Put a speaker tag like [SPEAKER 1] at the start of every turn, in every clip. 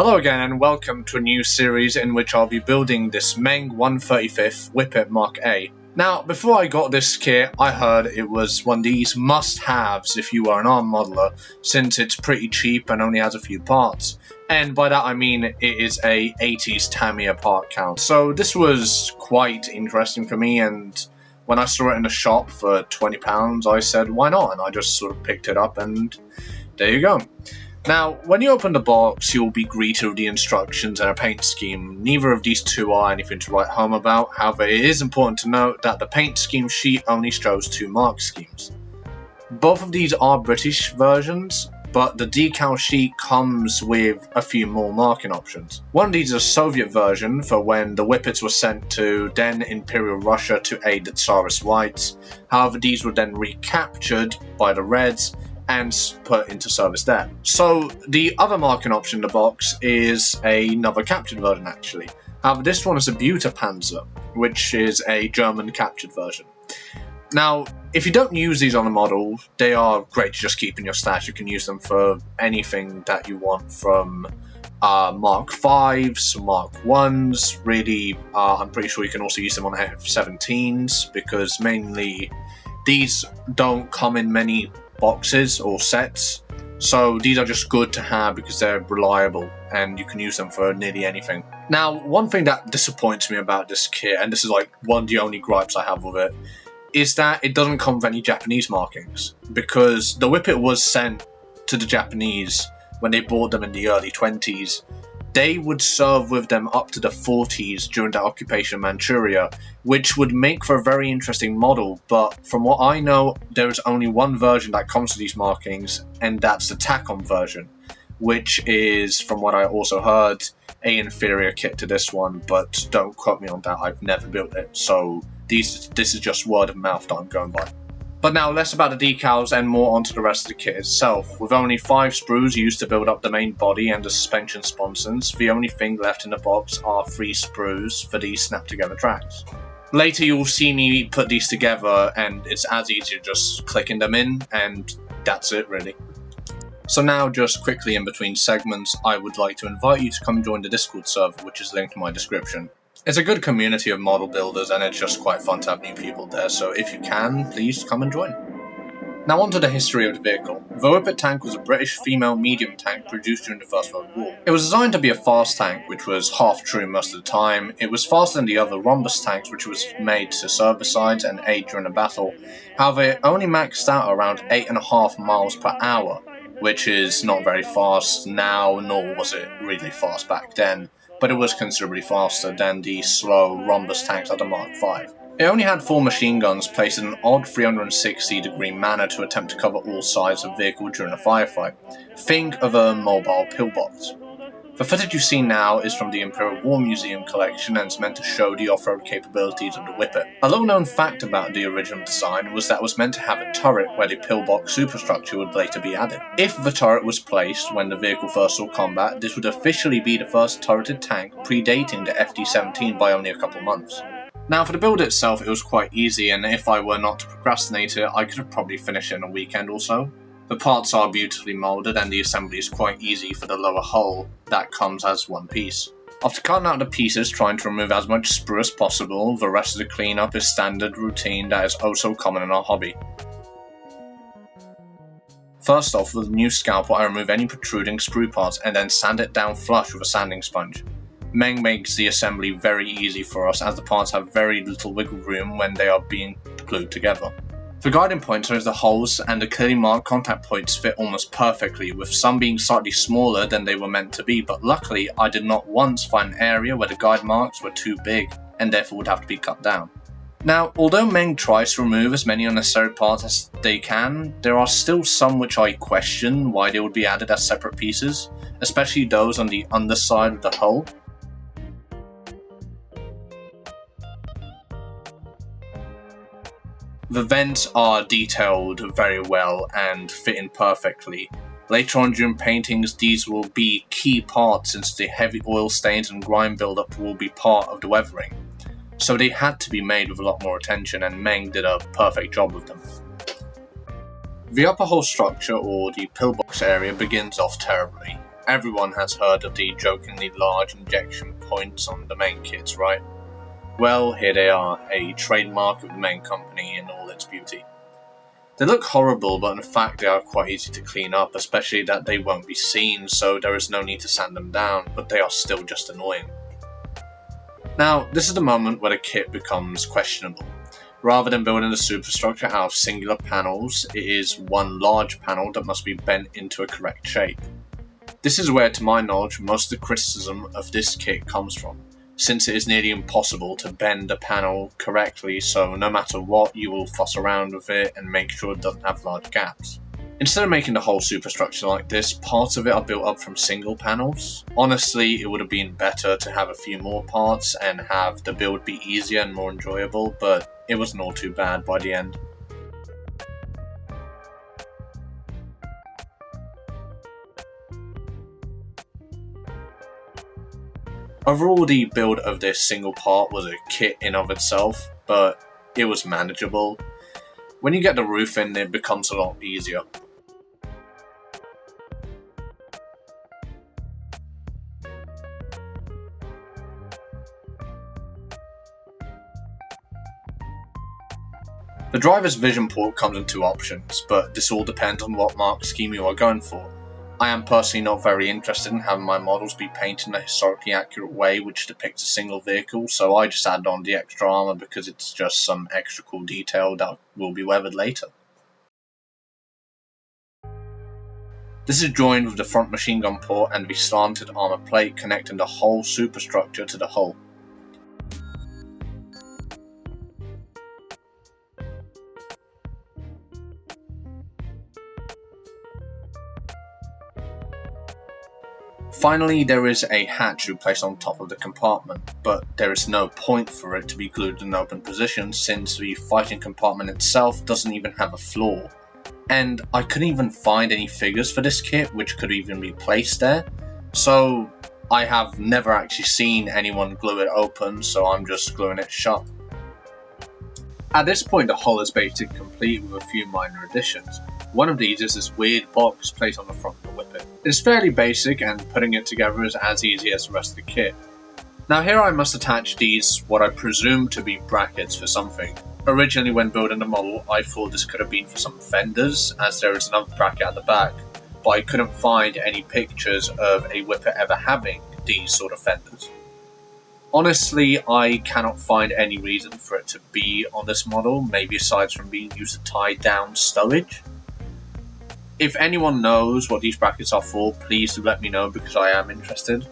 [SPEAKER 1] Hello again and welcome to a new series in which I'll be building this Meng 135th Whippet Mark A. Now, before I got this kit, I heard it was one of these must-haves if you are an ARM modeler, since it's pretty cheap and only has a few parts. And by that I mean it is a 80s Tamiya part count. So this was quite interesting for me, and when I saw it in the shop for £20, I said why not, and I just sort of picked it up and there you go. Now, when you open the box, you'll be greeted with the instructions and a paint scheme. Neither of these two are anything to write home about, however it is important to note that the paint scheme sheet only shows two mark schemes. Both of these are British versions, but the decal sheet comes with a few more marking options. One of these is a Soviet version for when the Whippets were sent to then Imperial Russia to aid the Tsarist Whites, however these were then recaptured by the Reds and put into service there. So the other marking option in the box is another captured version actually. However, this one is a Panzer, which is a German captured version. Now, if you don't use these on a model, they are great to just keep in your stash. You can use them for anything that you want, from Mark 5s, Mark 1s, really, I'm pretty sure you can also use them on F-17s, because mainly these don't come in many boxes or sets, so these are just good to have because they're reliable and you can use them for nearly anything. Now, one thing that disappoints me about this kit, and this is like one of the only gripes I have with it, is that it doesn't come with any Japanese markings, because the Whippet was sent to the Japanese when they bought them in the early 20s. They would serve with them up to the 40s during the occupation of Manchuria, which would make for a very interesting model, but from what I know, there is only one version that comes with these markings, and that's the TACOM version, which is, from what I also heard, an inferior kit to this one, but don't quote me on that, I've never built it, so this is just word of mouth that I'm going by. But now, less about the decals and more onto the rest of the kit itself. With only 5 sprues used to build up the main body and the suspension sponsons, the only thing left in the box are 3 sprues for these snap-together tracks. Later you'll see me put these together, and it's as easy as just clicking them in, and that's it really. So now, just quickly in between segments, I would like to invite you to come join the Discord server, which is linked in my description. It's a good community of model builders, and it's just quite fun to have new people there, so if you can, please come and join. Now onto the history of the vehicle. The Whippet tank was a British female medium tank produced during the First World War. It was designed to be a fast tank, which was half true most of the time. It was faster than the other rhombus tanks, which was made to serve besides and aid during a battle. However, it only maxed out around 8.5 miles per hour, which is not very fast now, nor was it really fast back then, but it was considerably faster than the slow rhombus tanks of the Mark V. It only had 4 machine guns placed in an odd 360-degree manner to attempt to cover all sides of the vehicle during a firefight. Think of a mobile pillbox. The footage you see now is from the Imperial War Museum collection and is meant to show the off-road capabilities of the Whippet. A little-known fact about the original design was that it was meant to have a turret where the pillbox superstructure would later be added. If the turret was placed when the vehicle first saw combat, this would officially be the first turreted tank, predating the FD-17 by only a couple months. Now, for the build itself, it was quite easy, and if I were not to procrastinate it, I could have probably finished it in a weekend or so. The parts are beautifully moulded, and the assembly is quite easy for the lower hull that comes as one piece. After cutting out the pieces, trying to remove as much sprue as possible, the rest of the cleanup is standard routine that is oh so common in our hobby. First off, with a new scalpel, I remove any protruding sprue parts and then sand it down flush with a sanding sponge. Meng makes the assembly very easy for us, as the parts have very little wiggle room when they are being glued together. The guiding pointer is the holes, and the clearly marked contact points fit almost perfectly, with some being slightly smaller than they were meant to be, but luckily I did not once find an area where the guide marks were too big, and therefore would have to be cut down. Now, although Meng tries to remove as many unnecessary parts as they can, there are still some which I question why they would be added as separate pieces, especially those on the underside of the hull. The vents are detailed very well and fit in perfectly. Later on during paintings, these will be key parts since the heavy oil stains and grime buildup will be part of the weathering. So they had to be made with a lot more attention, and Meng did a perfect job with them. The upper hull structure, or the pillbox area, begins off terribly. Everyone has heard of the jokingly large injection points on the main kits, right? Well, here they are, a trademark of the main company in all its beauty. They look horrible, but in fact they are quite easy to clean up, especially that they won't be seen, so there is no need to sand them down, but they are still just annoying. Now, this is the moment where the kit becomes questionable. Rather than building the superstructure out of singular panels, it is one large panel that must be bent into a correct shape. This is where, to my knowledge, most of the criticism of this kit comes from, since it is nearly impossible to bend a panel correctly, so no matter what, you will fuss around with it and make sure it doesn't have large gaps. Instead of making the whole superstructure like this, parts of it are built up from single panels. Honestly, it would have been better to have a few more parts and have the build be easier and more enjoyable, but it wasn't all too bad by the end. Overall, the build of this single part was a kit in of itself, but it was manageable. When you get the roof in, it becomes a lot easier. The driver's vision port comes in two options, but this all depends on what mark scheme you are going for. I am personally not very interested in having my models be painted in a historically accurate way which depicts a single vehicle, so I just added on the extra armour because it's just some extra cool detail that will be weathered later. This is joined with the front machine gun port and the slanted armour plate connecting the whole superstructure to the hull. Finally, there is a hatch placed on top of the compartment, but there is no point for it to be glued in an open position since the fighting compartment itself doesn't even have a floor. And I couldn't even find any figures for this kit which could even be placed there, so I have never actually seen anyone glue it open, so I'm just gluing it shut. At this point, the hull is basically complete with a few minor additions. One of these is this weird box placed on the front of the Whippet. It's fairly basic and putting it together is as easy as the rest of the kit. Now here I must attach these, what I presume to be brackets for something. Originally when building the model, I thought this could have been for some fenders, as there is another bracket at the back, but I couldn't find any pictures of a Whippet ever having these sort of fenders. Honestly, I cannot find any reason for it to be on this model, maybe aside from being used to tie down stowage. If anyone knows what these brackets are for, please do let me know because I am interested.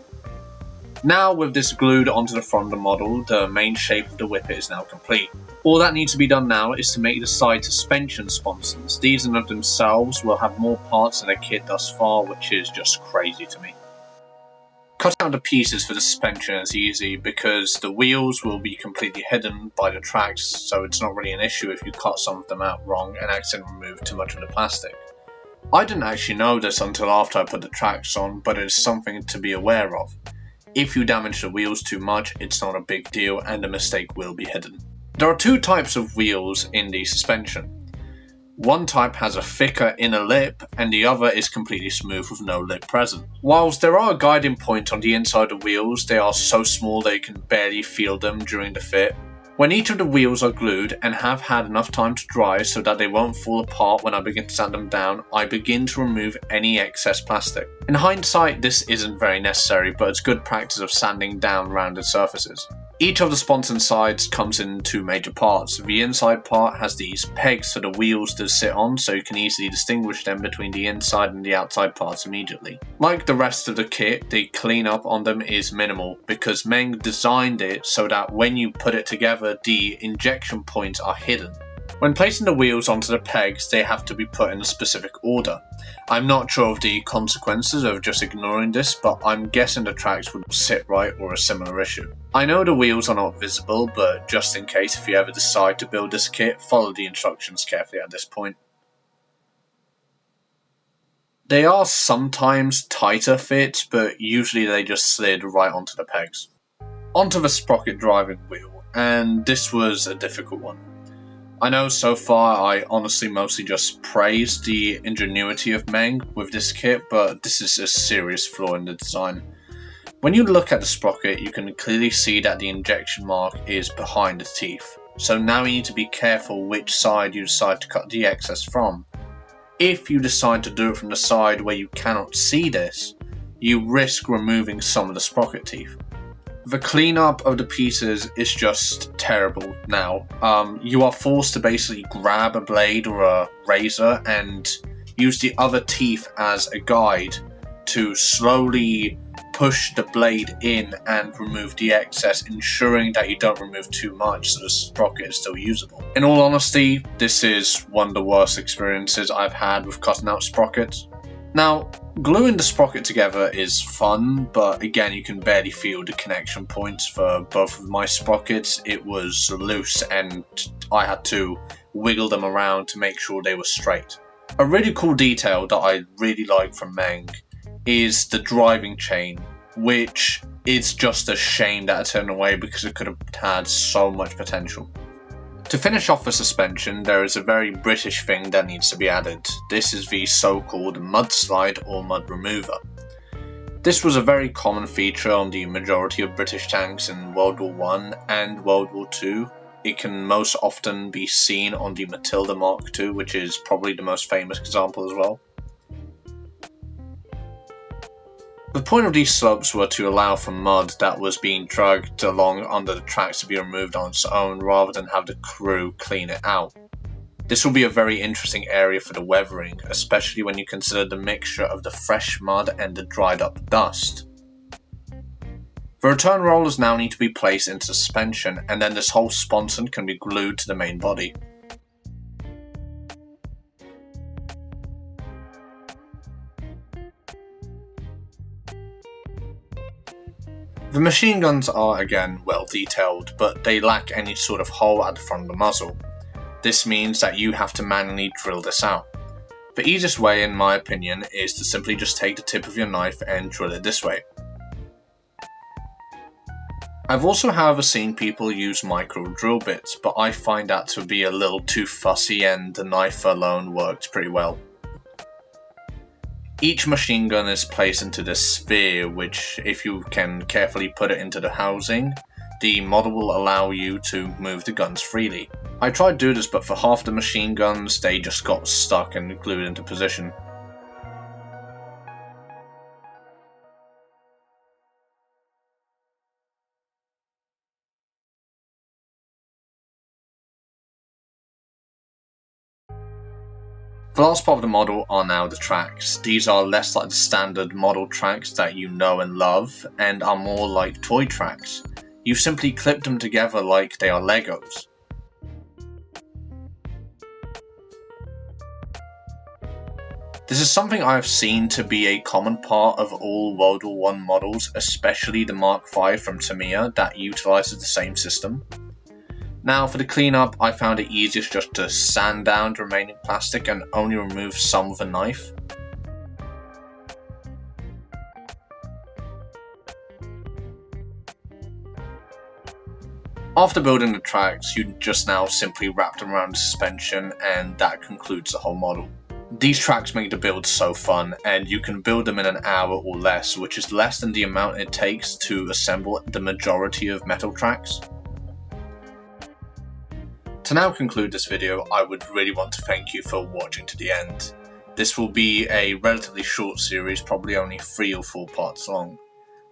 [SPEAKER 1] Now with this glued onto the front of the model, the main shape of the Whippet is now complete. All that needs to be done now is to make the side suspension sponsons. These in of themselves will have more parts than the kit thus far, which is just crazy to me. Cutting out the pieces for the suspension is easy because the wheels will be completely hidden by the tracks, so it's not really an issue if you cut some of them out wrong and accidentally remove too much of the plastic. I didn't actually know this until after I put the tracks on, but it is something to be aware of. If you damage the wheels too much, it's not a big deal and the mistake will be hidden. There are two types of wheels in the suspension. One type has a thicker inner lip and the other is completely smooth with no lip present. Whilst there are a guiding point on the inside of the wheels, they are so small that you can barely feel them during the fit. When each of the wheels are glued and have had enough time to dry so that they won't fall apart when I begin to sand them down, I begin to remove any excess plastic. In hindsight, this isn't very necessary, but it's good practice of sanding down rounded surfaces. Each of the sponson sides comes in two major parts. The inside part has these pegs for the wheels to sit on, so you can easily distinguish them between the inside and the outside parts immediately. Like the rest of the kit, the cleanup on them is minimal, because Meng designed it so that when you put it together, the injection points are hidden. When placing the wheels onto the pegs, they have to be put in a specific order. I'm not sure of the consequences of just ignoring this, but I'm guessing the tracks would sit right or a similar issue. I know the wheels are not visible, but just in case if you ever decide to build this kit, follow the instructions carefully at this point. They are sometimes tighter fits, but usually they just slid right onto the pegs. Onto the sprocket driving wheel, and this was a difficult one. I know so far I honestly mostly just praised the ingenuity of Meng with this kit, but this is a serious flaw in the design. When you look at the sprocket, you can clearly see that the injection mark is behind the teeth, so now you need to be careful which side you decide to cut the excess from. If you decide to do it from the side where you cannot see this, you risk removing some of the sprocket teeth. The cleanup of the pieces is just terrible now. You are forced to basically grab a blade or a razor and use the other teeth as a guide to slowly push the blade in and remove the excess, ensuring that you don't remove too much so the sprocket is still usable. In all honesty, this is one of the worst experiences I've had with cutting out sprockets. Now, gluing the sprocket together is fun, but again, you can barely feel the connection points for both of my sprockets. It was loose and I had to wiggle them around to make sure they were straight. A really cool detail that I really like from Meng is the driving chain, which is just a shame that I turned away because it could have had so much potential. To finish off the suspension, there is a very British thing that needs to be added. This is the so-called mudslide or mud remover. This was a very common feature on the majority of British tanks in World War I and World War II. It can most often be seen on the Matilda Mark II, which is probably the most famous example as well. The point of these slopes were to allow for mud that was being dragged along under the tracks to be removed on its own rather than have the crew clean it out. This will be a very interesting area for the weathering, especially when you consider the mixture of the fresh mud and the dried up dust. The return rollers now need to be placed into suspension, and then this whole sponson can be glued to the main body. The machine guns are again well detailed, but they lack any sort of hole at the front of the muzzle. This means that you have to manually drill this out. The easiest way, in my opinion, is to simply just take the tip of your knife and drill it this way. I've also however seen people use micro drill bits, but I find that to be a little too fussy and the knife alone works pretty well. Each machine gun is placed into this sphere, which, if you can carefully put it into the housing, the model will allow you to move the guns freely. I tried to do this, but for half the machine guns, they just got stuck and glued into position. The last part of the model are now the tracks. These are less like the standard model tracks that you know and love, and are more like toy tracks. You simply clip them together like they are Legos. This is something I have seen to be a common part of all World War I models, especially the Mark V from Tamiya that utilises the same system. Now for the cleanup, I found it easiest just to sand down the remaining plastic and only remove some with a knife. After building the tracks, you just now simply wrap them around the suspension, and that concludes the whole model. These tracks make the build so fun, and you can build them in an hour or less, which is less than the amount it takes to assemble the majority of metal tracks. To now conclude this video, I would really want to thank you for watching to the end. This will be a relatively short series, probably only 3 or 4 parts long.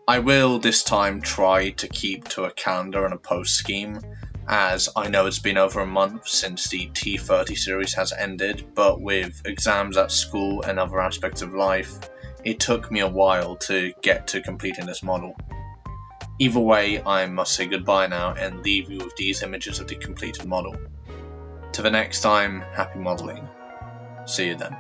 [SPEAKER 1] I will this time try to keep to a calendar and a post scheme, as I know it's been over a month since the T30 series has ended, but with exams at school and other aspects of life, it took me a while to get to completing this model. Either way, I must say goodbye now and leave you with these images of the completed model. To the next time, happy modelling. See you then.